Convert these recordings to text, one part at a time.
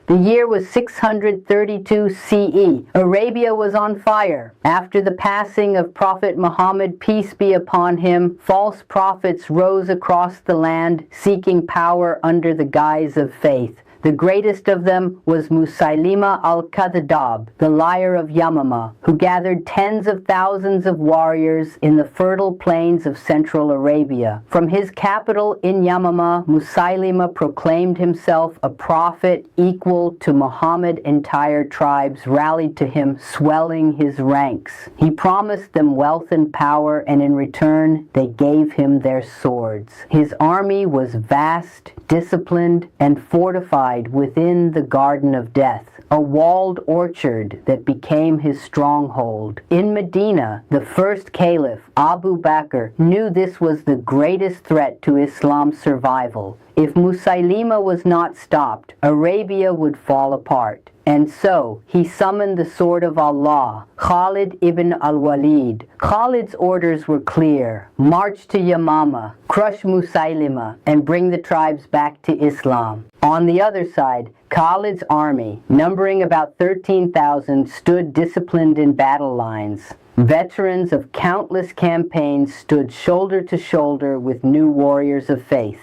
The year was 632 CE. Arabia was on fire. After the passing of Prophet Muhammad, peace be upon him, false prophets rose across the land seeking power under the guise of faith. The greatest of them was Musaylima al-Kadhdhab, the liar of Yamama, who gathered tens of thousands of warriors in the fertile plains of central Arabia. From his capital in Yamama, Musaylima proclaimed himself a prophet equal to Muhammad. Entire tribes rallied to him, swelling his ranks. He promised them wealth and power, and in return they gave him their swords. His army was vast, disciplined, and fortified within the Garden of Death, a walled orchard that became his stronghold. In Medina, the first caliph, Abu Bakr, knew this was the greatest threat to Islam's survival. If Musaylima was not stopped, Arabia would fall apart. And so, he summoned the sword of Allah, Khalid ibn al-Walid. Khalid's orders were clear: march to Yamama, crush Musaylima, and bring the tribes back to Islam. On the other side, Khalid's army, numbering about 13,000, stood disciplined in battle lines. Veterans of countless campaigns stood shoulder to shoulder with new warriors of faith.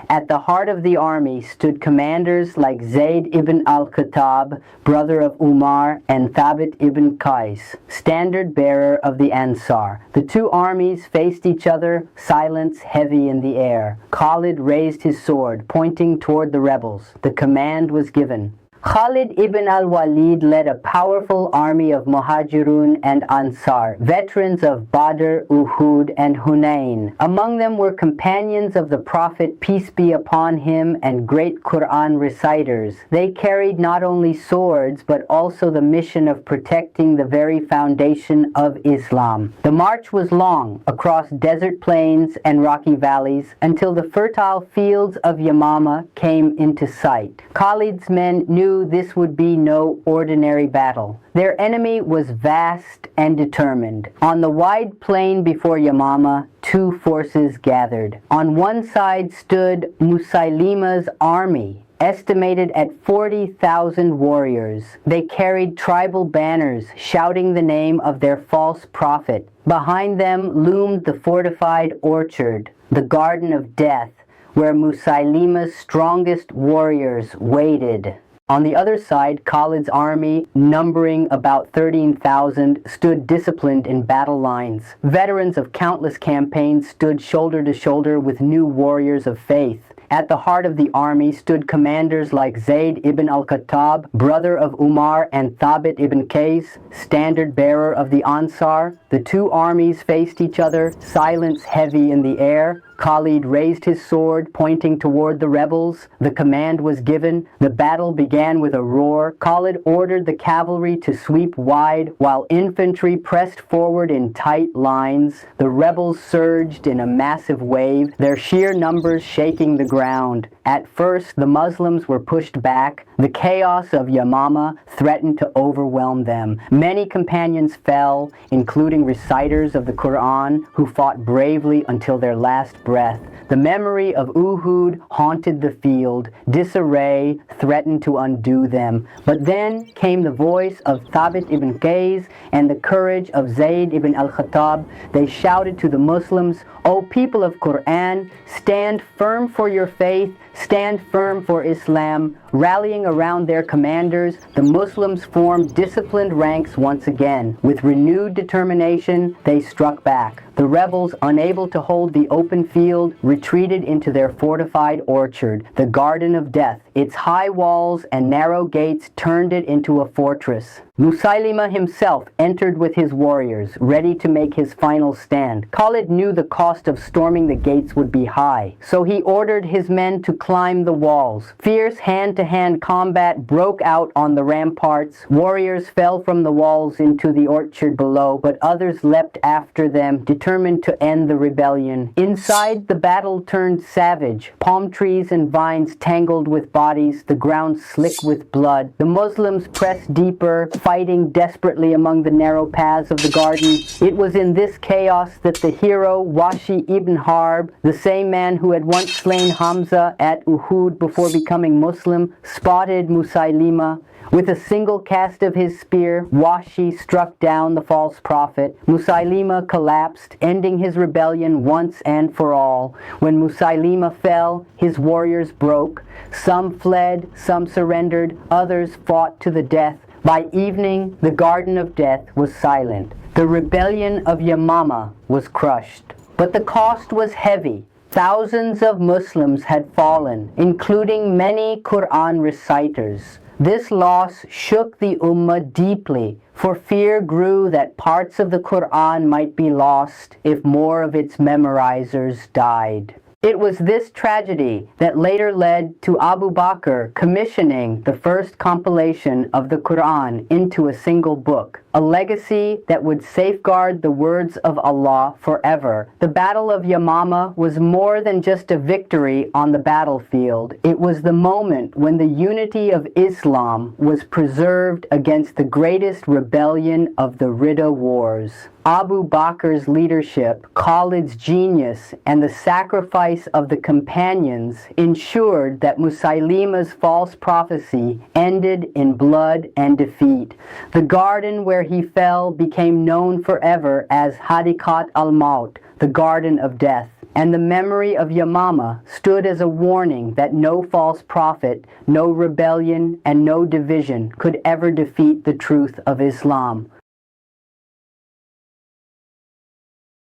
At the heart of the army stood commanders like Zayd ibn al-Khattab, brother of Umar, and Thabit ibn Qais, standard bearer of the Ansar. The two armies faced each other, silence heavy in the air. Khalid raised his sword, pointing toward the rebels. The command was given. Khalid ibn al-Walid led a powerful army of Muhajirun and Ansar, veterans of Badr, Uhud, and Hunain. Among them were companions of the Prophet, peace be upon him, and great Qur'an reciters. They carried not only swords, but also the mission of protecting the very foundation of Islam. The march was long, across desert plains and rocky valleys, until the fertile fields of Yamama came into sight. Khalid's men knew this would be no ordinary battle. Their enemy was vast and determined. On the wide plain before Yamama, two forces gathered. On one side stood Musaylima's army, estimated at 40,000 warriors. They carried tribal banners shouting the name of their false prophet. Behind them loomed the fortified orchard, the Garden of Death, where Musaylima's strongest warriors waited. On the other side, Khalid's army, numbering about 13,000, stood disciplined in battle lines. Veterans of countless campaigns stood shoulder to shoulder with new warriors of faith. At the heart of the army stood commanders like Zayd ibn al-Khattab, brother of Umar, and Thabit ibn Qais, standard bearer of the Ansar. The two armies faced each other, silence heavy in the air. Khalid raised his sword, pointing toward the rebels. The command was given. The battle began with a roar. Khalid ordered the cavalry to sweep wide, while infantry pressed forward in tight lines. The rebels surged in a massive wave, their sheer numbers shaking the ground. At first, the Muslims were pushed back. The chaos of Yamama threatened to overwhelm them. Many companions fell, including reciters of the Qur'an, who fought bravely until their last breath. The memory of Uhud haunted the field. Disarray threatened to undo them. But then came the voice of Thabit ibn Qais and the courage of Zayd ibn al-Khattab. They shouted to the Muslims, "O people of Qur'an, stand firm for your faith, stand firm for Islam." Rallying around their commanders, the Muslims formed disciplined ranks once again. With renewed determination, they struck back. The rebels, unable to hold the open field, retreated into their fortified orchard, the Garden of Death. Its high walls and narrow gates turned it into a fortress. Musaylima himself entered with his warriors, ready to make his final stand. Khalid knew the cost of storming the gates would be high, so he ordered his men to climb the walls. Fierce hand-to-hand combat broke out on the ramparts. Warriors fell from the walls into the orchard below, but others leapt after them, determined to end the rebellion. Inside, the battle turned savage. Palm trees and vines tangled with bodies, the ground slick with blood. The Muslims pressed deeper, fighting desperately among the narrow paths of the garden. It was in this chaos that the hero Washi ibn Harb, the same man who had once slain Hamza at Uhud before becoming Muslim, spotted Musaylima. With a single cast of his spear, Washi struck down the false prophet. Musaylima collapsed, ending his rebellion once and for all. When Musaylima fell, his warriors broke. Some fled, some surrendered, others fought to the death. By evening, the Garden of Death was silent. The rebellion of Yamama was crushed. But the cost was heavy. Thousands of Muslims had fallen, including many Qur'an reciters. This loss shook the Ummah deeply, for fear grew that parts of the Qur'an might be lost if more of its memorizers died. It was this tragedy that later led to Abu Bakr commissioning the first compilation of the Qur'an into a single book, a legacy that would safeguard the words of Allah forever. The Battle of Yamama was more than just a victory on the battlefield. It was the moment when the unity of Islam was preserved against the greatest rebellion of the Ridda Wars. Abu Bakr's leadership, Khalid's genius, and the sacrifice of the companions ensured that Musaylima's false prophecy ended in blood and defeat. The garden where he fell became known forever as Hadiqat al-Maut, the Garden of Death. And the memory of Yamama stood as a warning that no false prophet, no rebellion, and no division could ever defeat the truth of Islam.